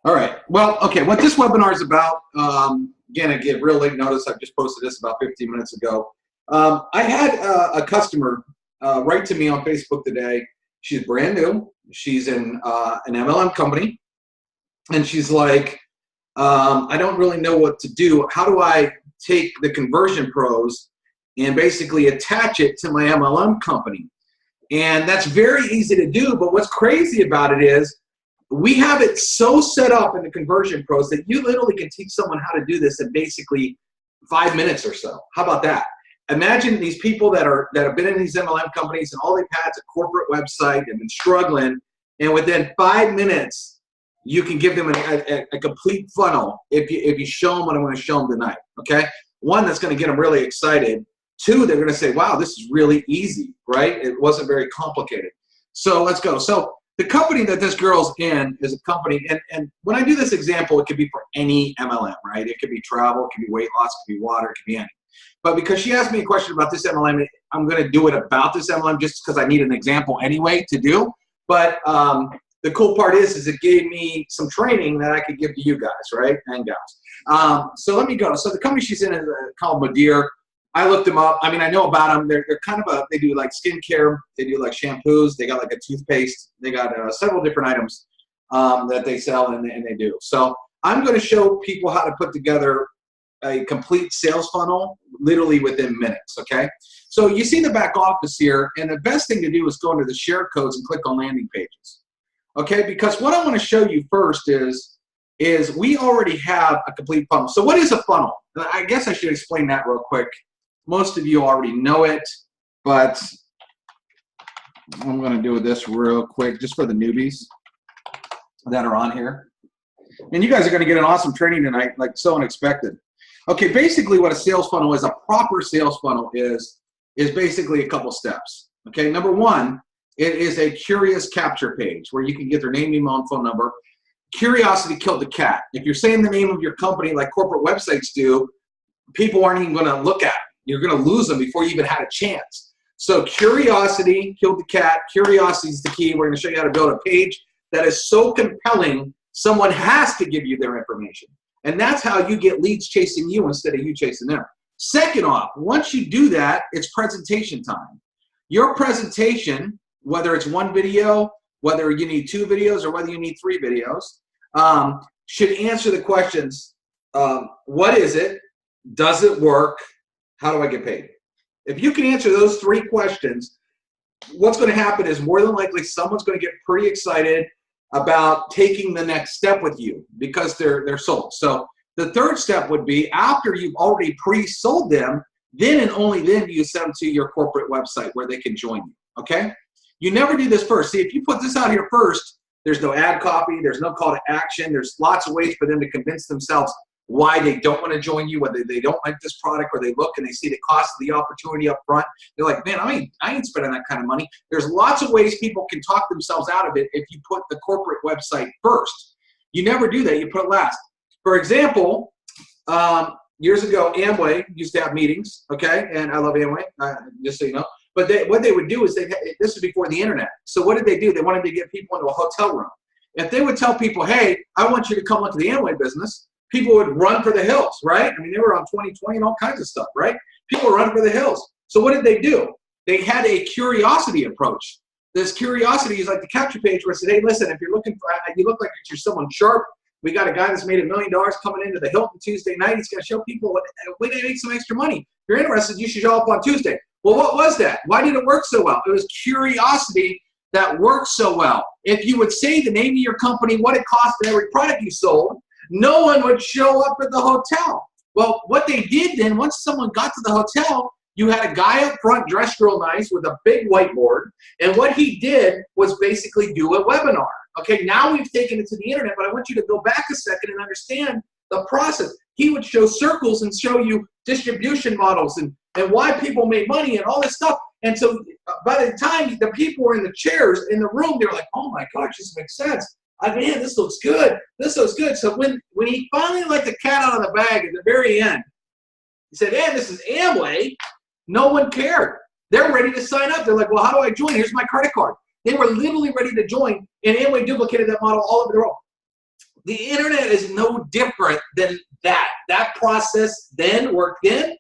All right. Well, okay. What this webinar is about, again, I give real late notice. I just posted this about 15 minutes ago. I had a customer write to me on Facebook today. She's brand new. She's in an MLM company. And she's like, I don't really know what to do. How do I take the conversion pros and basically attach it to my MLM company? And that's very easy to do. But what's crazy about it is we have it so set up in the conversion pros that you literally can teach someone how to do this in basically 5 minutes or so. How about that? Imagine these people that have been in these MLM companies and all they've had is a corporate website and been struggling, and within 5 minutes you can give them a complete funnel if you show them what I'm going to show them tonight. Okay, one, that's going to get them really excited. Two, they're going to say, wow, this is really easy, right? It wasn't very complicated. So let's go. So the company that this girl's in is a company, and when I do this example, it could be for any MLM, right? It could be travel, it could be weight loss, it could be water, it could be anything. But because she asked me a question about this MLM, I'm going to do it about this MLM just because I need an example anyway to do. But the cool part is it gave me some training that I could give to you guys, right, and gals. So let me go. So the company she's in is called Madeir. I looked them up. I mean, I know about them. They're kind of they do like skincare. They do like shampoos. They got like a toothpaste. They got several different items that they sell and they do. So I'm going to show people how to put together a complete sales funnel literally within minutes, okay? So you see the back office here, and the best thing to do is go into the share codes and click on landing pages, okay? Because what I want to show you first is we already have a complete funnel. So what is a funnel? I guess I should explain that real quick. Most of you already know it, but I'm going to do this real quick just for the newbies that are on here. And you guys are going to get an awesome training tonight, like so unexpected. Okay, basically what a sales funnel is, a proper sales funnel is basically a couple steps. Okay, number one, it is a curious capture page where you can get their name, email, and phone number. Curiosity killed the cat. If you're saying the name of your company like corporate websites do, people aren't even going to look at it. You're going to lose them before you even had a chance. So curiosity killed the cat. Curiosity is the key. We're going to show you how to build a page that is so compelling, someone has to give you their information. And that's how you get leads chasing you instead of you chasing them. Second off, once you do that, it's presentation time. Your presentation, whether it's one video, whether you need 2 videos, or whether you need 3 videos, should answer the questions, what is it? Does it work? How do I get paid? If you can answer those 3 questions, what's going to happen is more than likely someone's going to get pretty excited about taking the next step with you because they're sold. So the third step would be after you've already pre-sold them, then and only then do you send them to your corporate website where they can join you, okay? You never do this first. See, if you put this out here first, there's no ad copy, there's no call to action, there's lots of ways for them to convince themselves why they don't want to join you, whether they don't like this product or they look and they see the cost of the opportunity up front. They're like, man, I ain't spending that kind of money. There's lots of ways people can talk themselves out of it if you put the corporate website first. You never do that. You put it last. For example, years ago, Amway used to have meetings, okay? And I love Amway, just so you know. But what they would do is, this was before the internet. So what did they do? They wanted to get people into a hotel room. If they would tell people, hey, I want you to come look at the Amway business, people would run for the hills, right? I mean, they were on 2020 and all kinds of stuff, right? People were running for the hills. So what did they do? They had a curiosity approach. This curiosity is like the capture page where it said, hey, listen, if you're looking for, you look like you're someone sharp. We got a guy that's made $1 million coming into the Hilton Tuesday night. He's going to show people what way they make some extra money. If you're interested, you should show up on Tuesday. Well, what was that? Why did it work so well? It was curiosity that worked so well. If you would say the name of your company, what it cost for every product you sold, no one would show up at the hotel. Well, what they did then, once someone got to the hotel, you had a guy up front dressed real nice with a big whiteboard, and what he did was basically do a webinar. Okay, now we've taken it to the internet, but I want you to go back a second and understand the process. He would show circles and show you distribution models and why people made money and all this stuff. And so by the time the people were in the chairs in the room, they were like, oh my gosh, this makes sense. Man, this looks good. This looks good. So when he finally let the cat out of the bag at the very end, he said, hey, this is Amway. No one cared. They're ready to sign up. They're like, well, how do I join? Here's my credit card. They were literally ready to join, and Amway duplicated that model all over the world. The internet is no different than that. That process then worked then,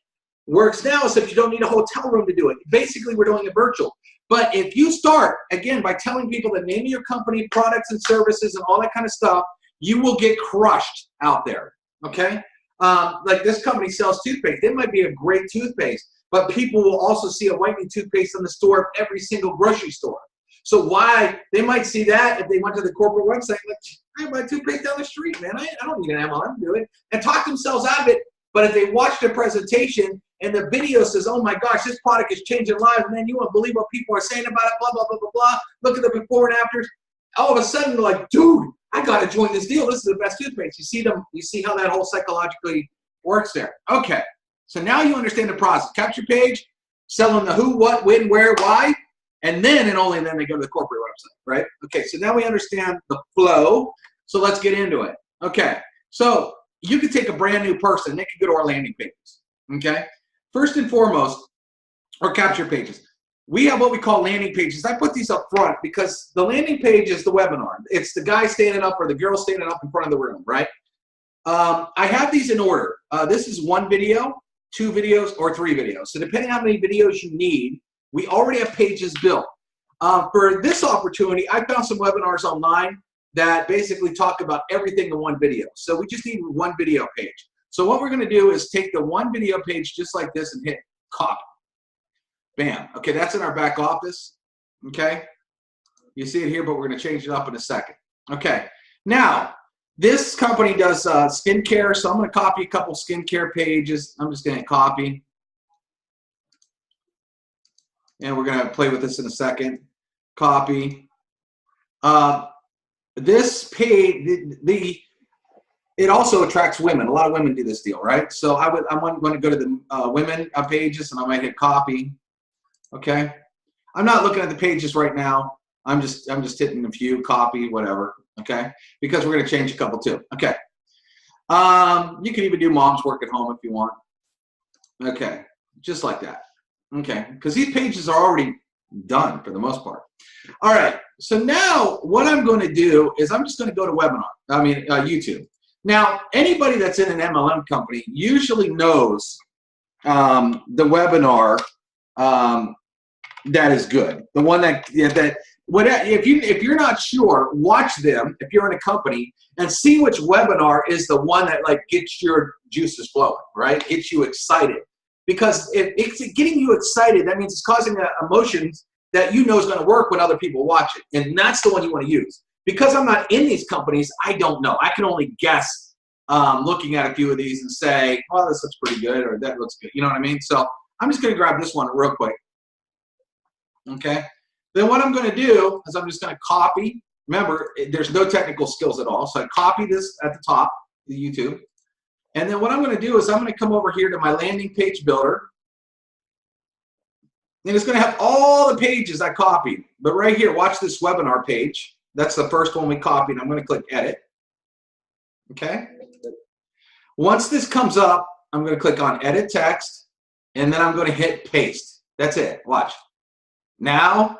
works now, except you don't need a hotel room to do it. Basically, we're doing it virtual. But if you start, again, by telling people the name of your company, products and services, and all that kind of stuff, you will get crushed out there, okay? Like this company sells toothpaste. It might be a great toothpaste, but people will also see a whitening toothpaste in the store of every single grocery store. So why they might see that if they went to the corporate website, like, I buy toothpaste down the street, man. I don't need an MLM to do it, and talk themselves out of it. But if they watch the presentation and the video says, oh my gosh, this product is changing lives, man, you won't believe what people are saying about it, blah, blah, blah, blah, blah. Look at the before and afters. All of a sudden, they're like, dude, I got to join this deal. This is the best toothpaste. You see them, you see how that whole psychologically works there. Okay, so now you understand the process. Capture page, sell them the who, what, when, where, why, and then and only then they go to the corporate website, right? Okay, so now we understand the flow, so let's get into it. Okay, so you could take a brand new person, they could go to our landing pages, okay? First and foremost, or capture pages. We have what we call landing pages. I put these up front because the landing page is the webinar. It's the guy standing up or the girl standing up in front of the room, right? I have these in order. This is 1 video, 2 videos, or 3 videos. So depending on how many videos you need, we already have pages built. For this opportunity, I found some webinars online that basically talk about everything in 1 video. So we just need 1 video page. So what we're going to do is take the 1 video page just like this and hit copy. Bam. Okay, that's in our back office. Okay, you see it here, but we're going to change it up in a second. Okay, now this company does skincare, so I'm going to copy a couple skincare pages. I'm just going to copy, and we're going to play with this in a second. Copy. This page, it also attracts women. A lot of women do this deal, right? So I'm going to go to the women pages, and I might hit copy. Okay, I'm not looking at the pages right now. I'm just hitting a few, copy, whatever. Okay, because we're going to change a couple too. Okay, you can even do mom's work at home if you want. Okay, just like that. Okay, because these pages are already done for the most part. All right, so now what I'm going to do is I'm just going to go to YouTube. Now, anybody that's in an MLM company usually knows the webinar that is good. The one if you're not sure, watch them if you're in a company and see which webinar is the one that like gets your juices flowing, right? Gets you excited. Because if it's getting you excited, that means it's causing emotions that you know is going to work when other people watch it. And that's the one you want to use. Because I'm not in these companies, I don't know. I can only guess looking at a few of these and say, well, this looks pretty good or that looks good. You know what I mean? So I'm just going to grab this one real quick. Okay. Then what I'm going to do is I'm just going to copy. Remember, there's no technical skills at all. So I copy this at the top, the YouTube. And then what I'm going to do is I'm going to come over here to my landing page builder. And it's going to have all the pages I copied. But right here, watch this webinar page. That's the first one we copied. I'm going to click edit. Okay. Once this comes up, I'm going to click on edit text. And then I'm going to hit paste. That's it. Watch. Now,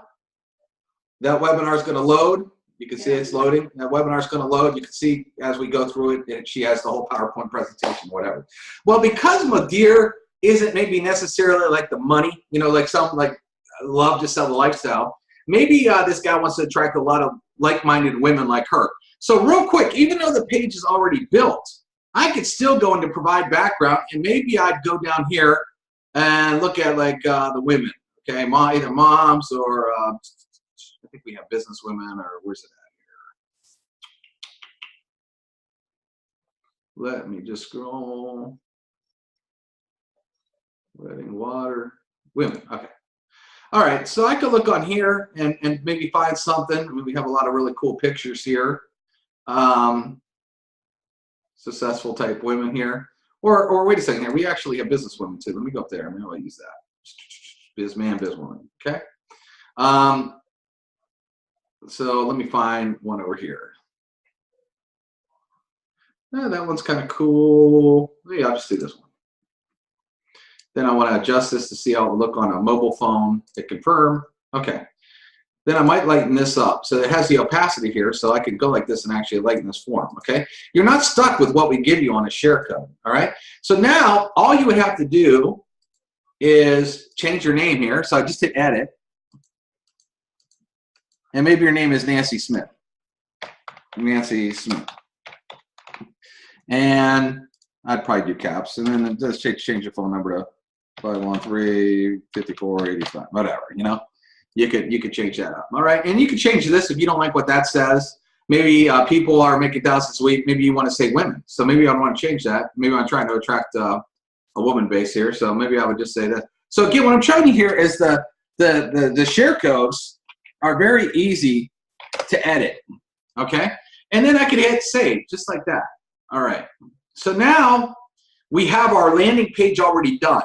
that webinar is going to load. You can see it's loading. That webinar is going to load. You can see as we go through it, she has the whole PowerPoint presentation, whatever. Well, because Madeir isn't maybe necessarily like the money, you know, like some like love to sell the lifestyle. Maybe this guy wants to attract a lot of like-minded women like her. So real quick, even though the page is already built, I could still go into provide background, and maybe I'd go down here and look at like the women. Okay, either moms or I think we have business women, or where's it at here? Let me just scroll. Wedding water, women. Okay. All right, so I could look on here and maybe find something. I mean, we have a lot of really cool pictures here. Successful type women here. Or wait a second here. We actually have business women too. Let me go up there. Maybe I'll use that. Bizman, bizwoman. Okay. So let me find one over here. That one's kind of cool. Maybe I'll just do this one. Then I want to adjust this to see how it will look on a mobile phone to confirm. Okay. then I might lighten this up. So it has the opacity here, so I could go like this and actually lighten this form, okay? You're not stuck with what we give you on a share code, all right? So now all you would have to do is change your name here. So I just hit edit. And maybe your name is Nancy Smith. Nancy Smith. And I'd probably do caps. And then just change your phone number to 513-5485, whatever, you know? You could change that up, all right? And you can change this if you don't like what that says. Maybe people are making thousands a week. Maybe you want to say women. So maybe I want to change that. Maybe I'm trying to attract a woman base here. So maybe I would just say that. So again, what I'm showing you here is the share codes are very easy to edit, okay? And then I could hit save, just like that. All right. So now we have our landing page already done.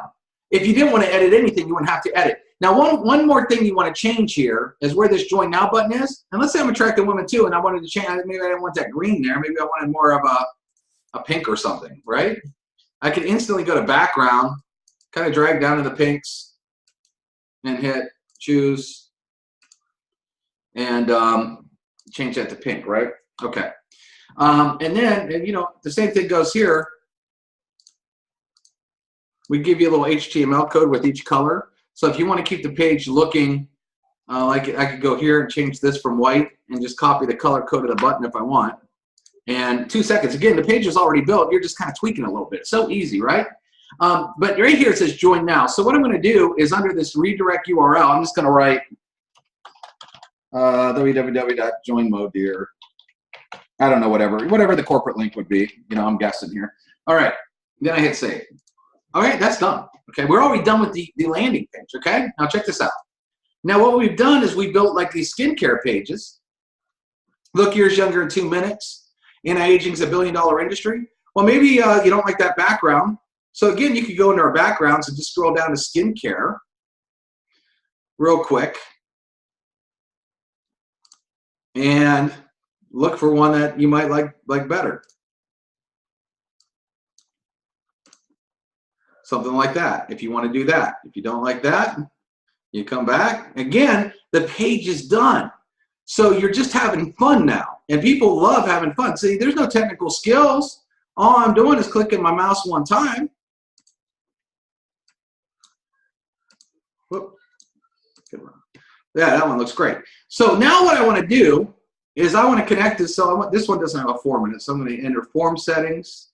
If you didn't want to edit anything, you wouldn't have to edit. Now, one more thing you want to change here is where this Join Now button is. And let's say I'm attracting women too, and I wanted to change, maybe I didn't want that green there. Maybe I wanted more of a pink or something, right? I can instantly go to background, kind of drag down to the pinks, and hit choose, and change that to pink, right? Okay. And then, you know, the same thing goes here. We give you a little HTML code with each color. So if you want to keep the page looking like I could go here and change this from white and just copy the color code of the button if I want. And 2 seconds. Again, the page is already built. You're just kind of tweaking a little bit. So easy, right? But right here it says Join Now. So what I'm going to do is under this redirect URL, I'm just going to write www.joinmodeer. I don't know, whatever the corporate link would be. You know, I'm guessing here. All right. Then I hit save. All right, that's done. Okay, we're already done with the landing page, okay? Now check this out. Now what we've done is we built like these skincare pages. Look, here's younger in 2 minutes. Anti-aging's $1 billion industry. Well, maybe you don't like that background. So again, you could go into our backgrounds and just scroll down to skincare real quick. And look for one that you might like better. Something like that, if you want to do that. If you don't like that, you come back. Again, the page is done. So you're just having fun now. And people love having fun. See, there's no technical skills. All I'm doing is clicking my mouse one time. Whoop. Yeah, that one looks great. So now what I want to do is I want to connect this. So this one doesn't have a form in it. So I'm going to enter form settings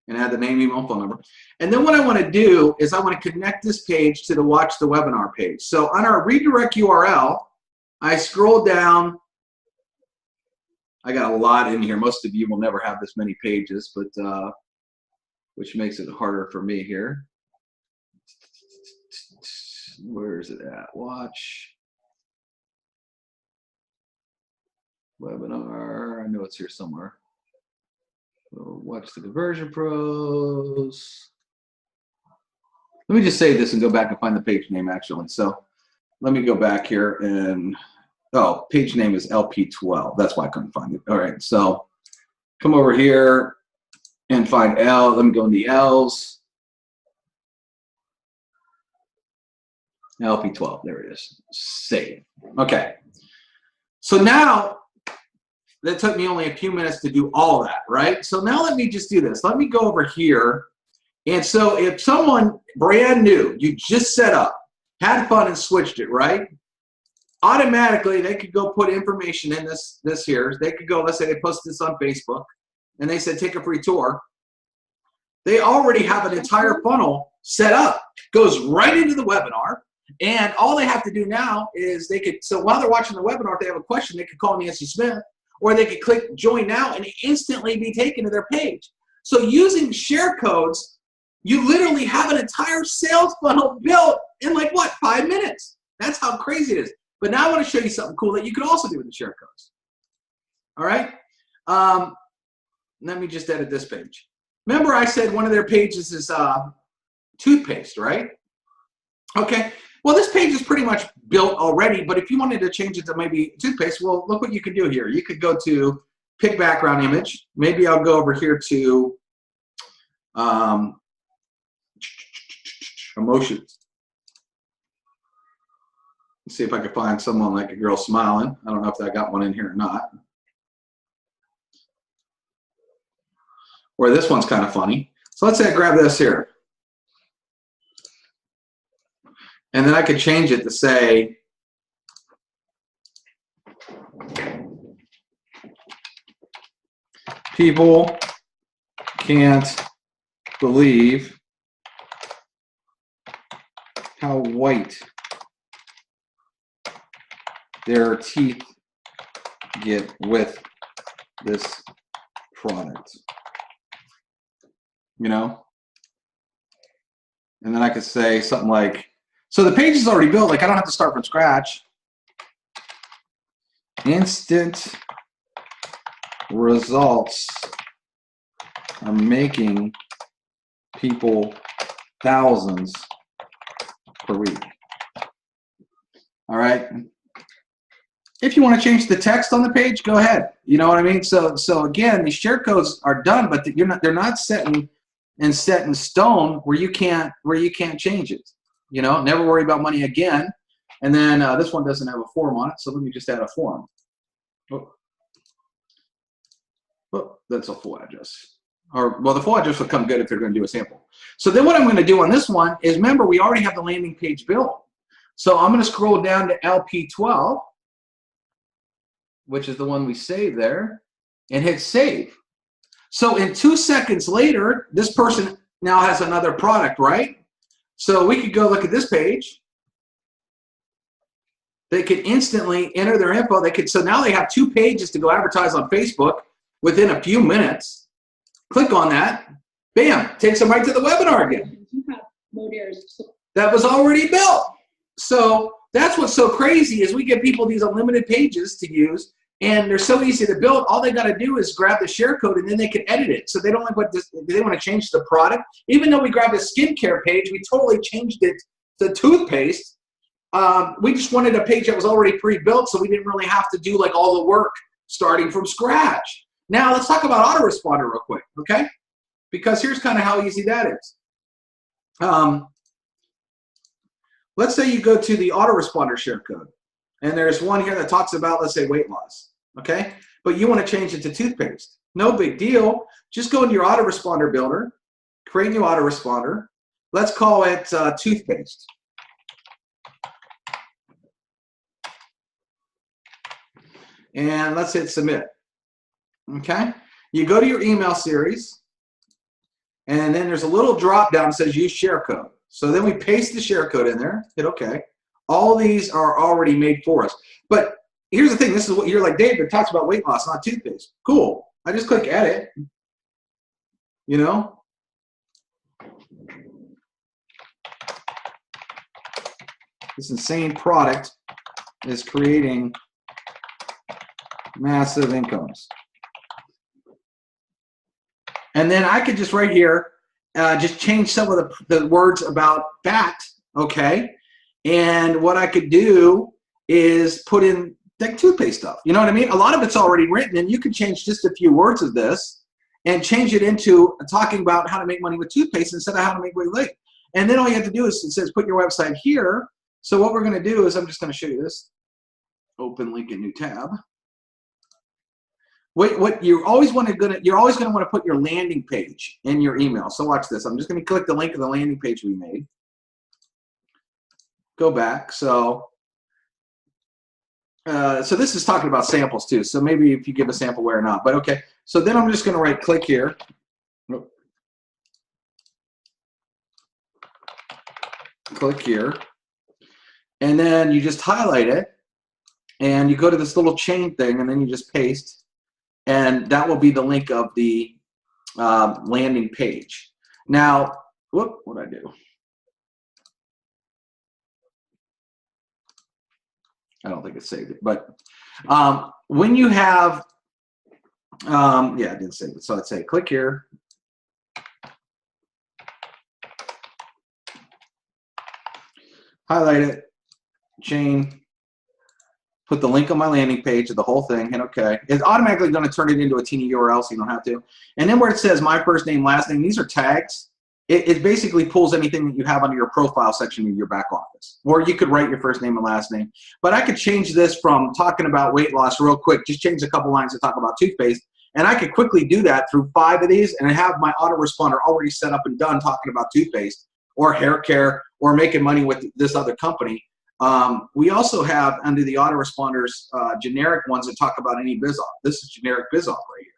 and add the name, email, phone number. And then what I want to do is I want to connect this page to the Watch the Webinar page. So on our redirect URL, I scroll down. I got a lot in here. Most of you will never have this many pages, but which makes it harder for me here. Where is it at? Watch Webinar. I know it's here somewhere. Watch the Conversion Pros. Let me just save this and go back and find the page name actually. So let me go back here and, oh, page name is LP12. That's why I couldn't find it. All right, so come over here and find L. Let me go in the L's. LP12, there it is. Save. Okay. So now, that took me only a few minutes to do all that, right? So now let me just do this. Let me go over here. And so if someone brand new, you just set up, had fun and switched it, right? Automatically, they could go put information in this here. They could go, let's say they posted this on Facebook, and they said, take a free tour. They already have an entire funnel set up. Goes right into the webinar. And all they have to do now is they could, so while they're watching the webinar, if they have a question, they could call Nancy Smith. Or they could click Join Now and instantly be taken to their page. So using share codes, you literally have an entire sales funnel built in like what, 5 minutes? That's how crazy it is. But now I want to show you something cool that you could also do with the share codes. All right. Let me just edit this page. Remember I said one of their pages is toothpaste, right? Okay. Well, this page is pretty much built already, but if you wanted to change it to maybe toothpaste, well, look what you can do here. You could go to pick background image. Maybe I'll go over here to emotions. Let's see if I can find someone like a girl smiling. I don't know if I got one in here or not. Or this one's kind of funny. So let's say I grab this here. And then I could change it to say, people can't believe how white their teeth get with this product. You know? And then I could say something like, so the page is already built, like I don't have to start from scratch. Instant results are making people thousands per week. All right. If you want to change the text on the page, go ahead. You know what I mean? So again, these share codes are done, but they're not set in stone where you can't change it. You know, never worry about money again. And then this one doesn't have a form on it, so let me just add a form. Oh, that's a full address. Or, well, the full address will come good if they're going to do a sample. So then what I'm going to do on this one is, remember, we already have the landing page built. So I'm going to scroll down to LP12, which is the one we saved there, and hit save. So in 2 seconds later, this person now has another product, right? So we could go look at this page. They could instantly enter their info. So now they have 2 pages to go advertise on Facebook within a few minutes. Click on that. Bam, takes them right to the webinar again. That was already built. So that's what's so crazy is we give people these unlimited pages to use, and they're so easy to build. All they got to do is grab the share code, and then they can edit it. So they don't like they want to change the product. Even though we grabbed a skincare page, we totally changed it to toothpaste. We just wanted a page that was already pre-built, so we didn't really have to do like all the work starting from scratch. Now let's talk about autoresponder real quick, okay? Because here's kind of how easy that is. Let's say you go to the autoresponder share code, and there's one here that talks about, let's say, weight loss, okay? But you want to change it to toothpaste. No big deal. Just go into your autoresponder builder, create a new autoresponder. Let's call it toothpaste. And let's hit submit. Okay? You go to your email series, and then there's a little drop down that says use share code. So then we paste the share code in there, hit OK. All these are already made for us. But here's the thing, this is what you're like, David talks about weight loss, not toothpaste. Cool. I just click edit. You know? This insane product is creating massive incomes. And then I could just right here, just change some of the words about fat, okay? And what I could do is put in like toothpaste stuff. You know what I mean? A lot of it's already written, and you can change just a few words of this and change it into talking about how to make money with toothpaste instead of how to make weight late. And then all you have to do is, it says put your website here. So what we're going to do is, I'm just going to show you this. Open link in new tab. What you're always going to want to put your landing page in your email. So watch this. I'm just going to click the link of the landing page we made. Go back. So this is talking about samples too. So maybe if you give a sample where or not. But okay. So then I'm just going to right click here. Click here. And then you just highlight it. And you go to this little chain thing, and then you just paste. And that will be the link of the landing page. Now, whoop, what did I do? I don't think it saved it. But when you have, yeah, I didn't save it. So I'd say click here. Highlight it, chain. Put the link on my landing page of the whole thing, hit OK. It's automatically going to turn it into a teeny URL, so you don't have to. And then where it says my first name, last name, these are tags. it basically pulls anything that you have under your profile section in your back office. Or you could write your first name and last name. But I could change this from talking about weight loss real quick, just change a couple lines to talk about toothpaste. And I could quickly do that through 5 of these and have my autoresponder already set up and done talking about toothpaste or hair care or making money with this other company. We also have under the autoresponders generic ones that talk about any biz off. This is generic biz off right here.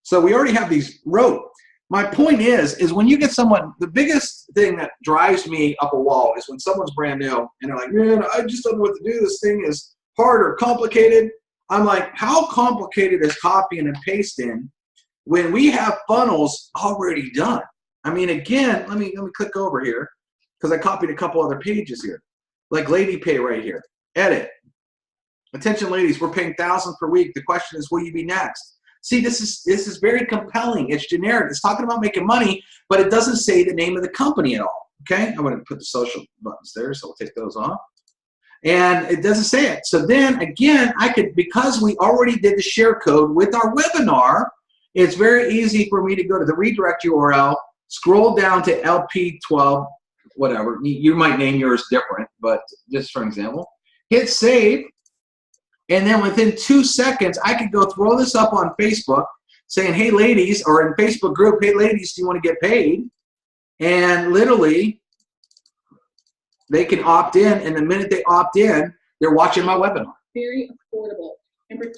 So we already have these wrote. My point is when you get someone, the biggest thing that drives me up a wall is when someone's brand new and they're like, man, I just don't know what to do. This thing is hard or complicated. I'm like, how complicated is copying and pasting when we have funnels already done? I mean, again, let me click over here because I copied a couple other pages here. Like Lady Pay right here. Edit. Attention ladies, we're paying thousands per week. The question is, will you be next? See, this is very compelling. It's generic. It's talking about making money, but it doesn't say the name of the company at all. Okay? I'm going to put the social buttons there, so we'll take those off. And it doesn't say it. So then, again, I could, because we already did the share code with our webinar, it's very easy for me to go to the redirect URL, scroll down to LP12, whatever. You might name yours different, but just for example, hit save. And then within 2 seconds, I could go throw this up on Facebook saying, hey, ladies, or in Facebook group, hey, ladies, do you want to get paid? And literally, they can opt in. And the minute they opt in, they're watching my webinar. Very affordable.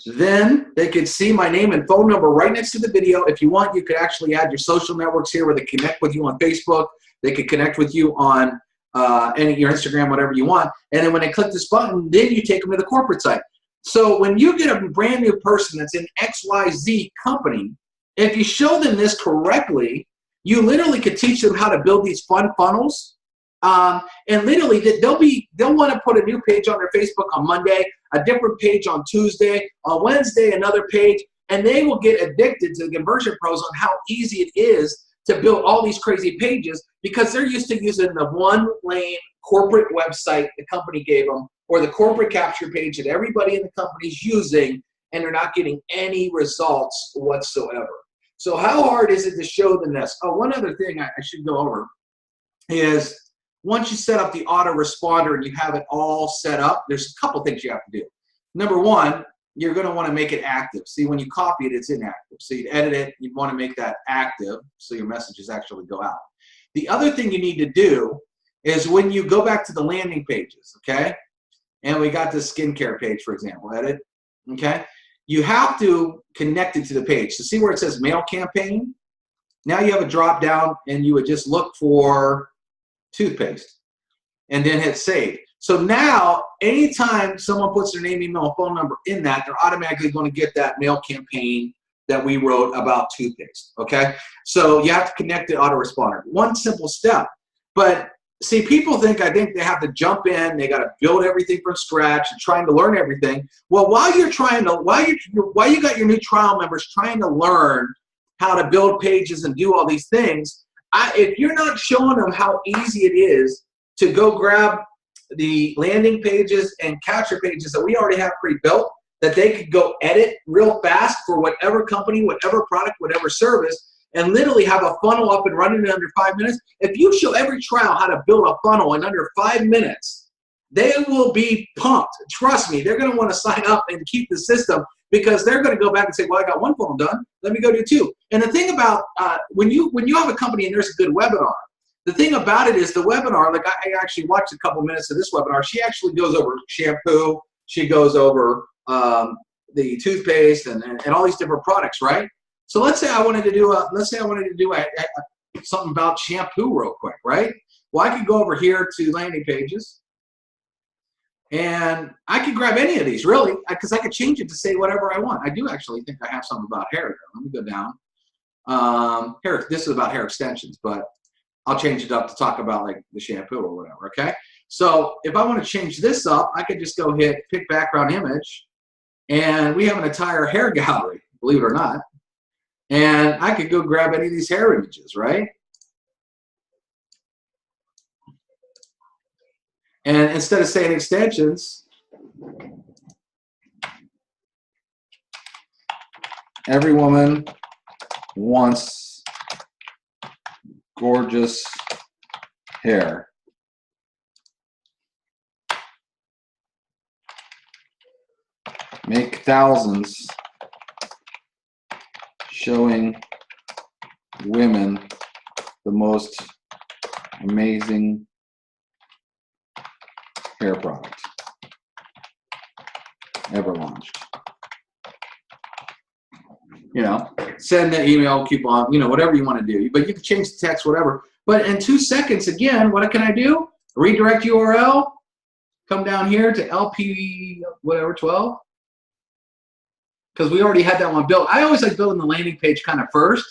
Then they could see my name and phone number right next to the video. If you want, you could actually add your social networks here where they connect with you on Facebook. They could connect with you on your Instagram, whatever you want. And then when they click this button, then you take them to the corporate site. So when you get a brand new person that's in XYZ company, if you show them this correctly, you literally could teach them how to build these fun funnels. And literally they'll want to put a new page on their Facebook on Monday, a different page on Tuesday, on Wednesday, another page, and they will get addicted to the conversion pros on how easy it is to build all these crazy pages because they're used to using the one lane corporate website the company gave them or the corporate capture page that everybody in the company is using, and they're not getting any results whatsoever. So how hard is it to show them this? Oh, one other thing I should go over is once you set up the autoresponder and you have it all set up, there's a couple things you have to do. Number one, you're going to want to make it active. See, when you copy it, it's inactive. So you edit it, you want to make that active so your messages actually go out. The other thing you need to do is when you go back to the landing pages, okay? And we got this skincare page, for example, edit, okay? You have to connect it to the page. So see where it says mail campaign? Now you have a drop down and you would just look for toothpaste and then hit save. So now anytime someone puts their name, email, and phone number in that, they're automatically going to get that mail campaign that we wrote about toothpaste, okay? So you have to connect the autoresponder. One simple step. But see, people think they have to jump in, they got to build everything from scratch and trying to learn everything. Well, while you got your new trial members trying to learn how to build pages and do all these things, if you're not showing them how easy it is to go grab the landing pages and capture pages that we already have pre-built, that they could go edit real fast for whatever company, whatever product, whatever service, and literally have a funnel up and running in under 5 minutes. If you show every trial how to build a funnel in under 5 minutes, they will be pumped. Trust me, they're going to want to sign up and keep the system because they're going to go back and say, well, I got one funnel done. Let me go do two. And the thing about when you have a company and there's a good webinar, the thing about it is the webinar, like I actually watched a couple minutes of this webinar. She actually goes over shampoo. She goes over the toothpaste and all these different products, right? So let's say I wanted to do something about shampoo real quick, right? Well, I could go over here to landing pages, and I could grab any of these, really, because I could change it to say whatever I want. I do actually think I have something about hair there. Let me go down. This is about hair extensions, but I'll change it up to talk about like the shampoo or whatever, okay? So if I want to change this up, I could just go hit pick background image, and we have an entire hair gallery, believe it or not. And I could go grab any of these hair images, right? And instead of saying extensions, every woman wants gorgeous hair. Make thousands showing women the most amazing hair product ever launched. You know, send the email, coupon, you know, whatever you want to do. But you can change the text, whatever. But in 2 seconds, again, what can I do? Redirect URL, come down here to LP, whatever, 12. Because we already had that one built. I always like building the landing page kind of first,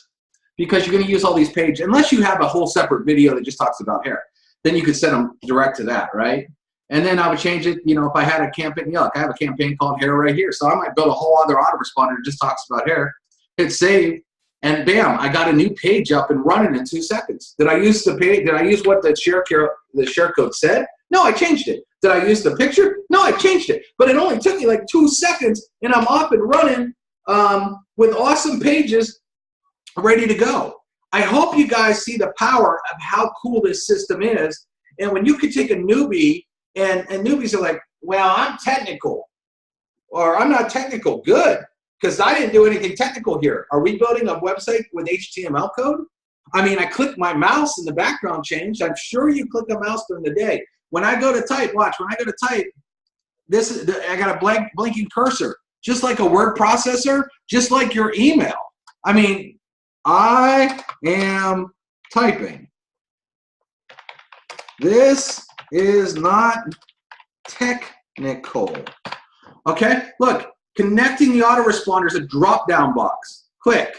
because you're going to use all these pages, unless you have a whole separate video that just talks about hair. Then you could send them direct to that, right? And then I would change it, you know, if I had a campaign, you know, like I have a campaign called hair right here. So I might build a whole other autoresponder that just talks about hair, hit save, and bam, I got a new page up and running in 2 seconds. Did I use the page? Did I use what the share code said? No, I changed it. Did I use the picture? No, I changed it. But it only took me like 2 seconds, and I'm up and running with awesome pages ready to go. I hope you guys see the power of how cool this system is. And when you could take a newbie, and newbies are like, well, I'm technical, or I'm not technical. Good, because I didn't do anything technical here. Are we building a website with HTML code? I mean, I click my mouse and the background changed. I'm sure you click a mouse during the day. When I go to type, watch, when I go to type, this is, I got a blinking cursor, just like a word processor, just like your email. I mean, I am typing. This is not technical. Okay, look, connecting the autoresponder is a drop-down box. Click.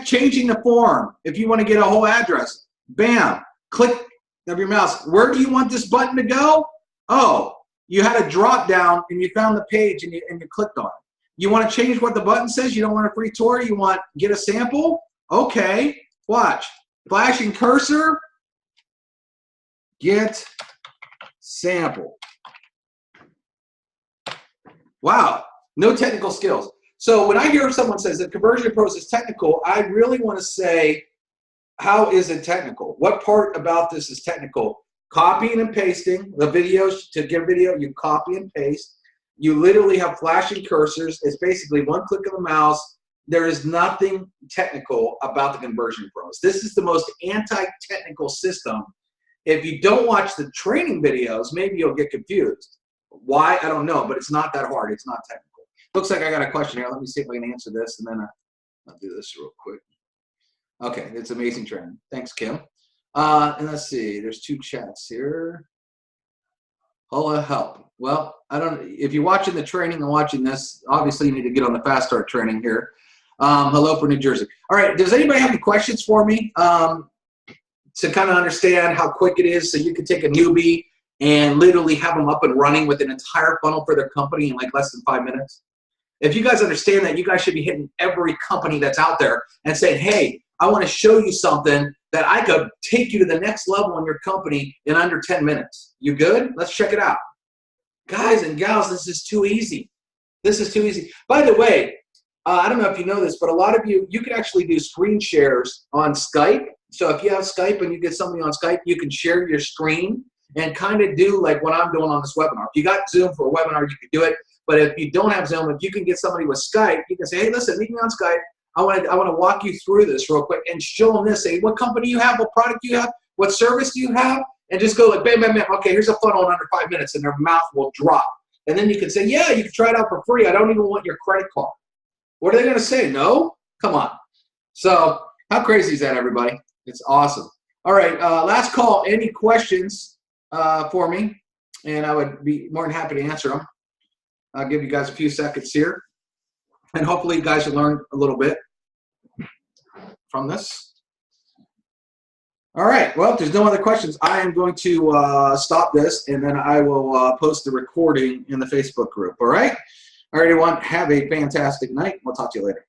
Changing the form. If you want to get a whole address, bam, click of your mouse. Where do you want this button to go? Oh, you had a drop-down and you found the page and you clicked on it. You want to change what the button says? You don't want a free tour? You want get a sample? Okay, watch. Flashing cursor, get sample. Wow, no technical skills. So when I hear someone says that Conversion Pros is technical, I really want to say, how is it technical? What part about this is technical? Copying and pasting the videos. To get a video, you copy and paste. You literally have flashing cursors. It's basically one click of the mouse. There is nothing technical about the Conversion Pros. This is the most anti-technical system. If you don't watch the training videos, maybe you'll get confused. Why? I don't know, but it's not that hard. It's not technical. Looks like I got a question here. Let me see if I can answer this, and then I'll do this real quick. Okay, it's amazing training. Thanks, Kim. And let's see. There's 2 chats here. Hola, help. Well, I don't. If you're watching the training and watching this, obviously you need to get on the fast start training here. Hello for New Jersey. All right. Does anybody have any questions for me to kind of understand how quick it is, so you can take a newbie and literally have them up and running with an entire funnel for their company in like less than 5 minutes? If you guys understand that, you guys should be hitting every company that's out there and saying, hey, I want to show you something that I could take you to the next level in your company in under 10 minutes. You good? Let's check it out. Guys and gals, this is too easy. This is too easy. By the way, I don't know if you know this, but a lot of you can actually do screen shares on Skype. So if you have Skype and you get somebody on Skype, you can share your screen and kind of do like what I'm doing on this webinar. If you got Zoom for a webinar, you can do it. But if you don't have Zoom, if you can get somebody with Skype, you can say, hey, listen, meet me on Skype. I want to walk you through this real quick and show them this. Say, what company you have, what product you have, what service do you have, and just go like, bam, bam, bam. Okay, here's a funnel in under 5 minutes, and their mouth will drop. And then you can say, yeah, you can try it out for free. I don't even want your credit card. What are they going to say? No? Come on. So how crazy is that, everybody? It's awesome. All right, last call. Any questions for me? And I would be more than happy to answer them. I'll give you guys a few seconds here. And hopefully you guys will learn a little bit from this. All right, well, if there's no other questions, I am going to stop this, and then I will post the recording in the Facebook group, all right? All right, everyone, have a fantastic night. We'll talk to you later.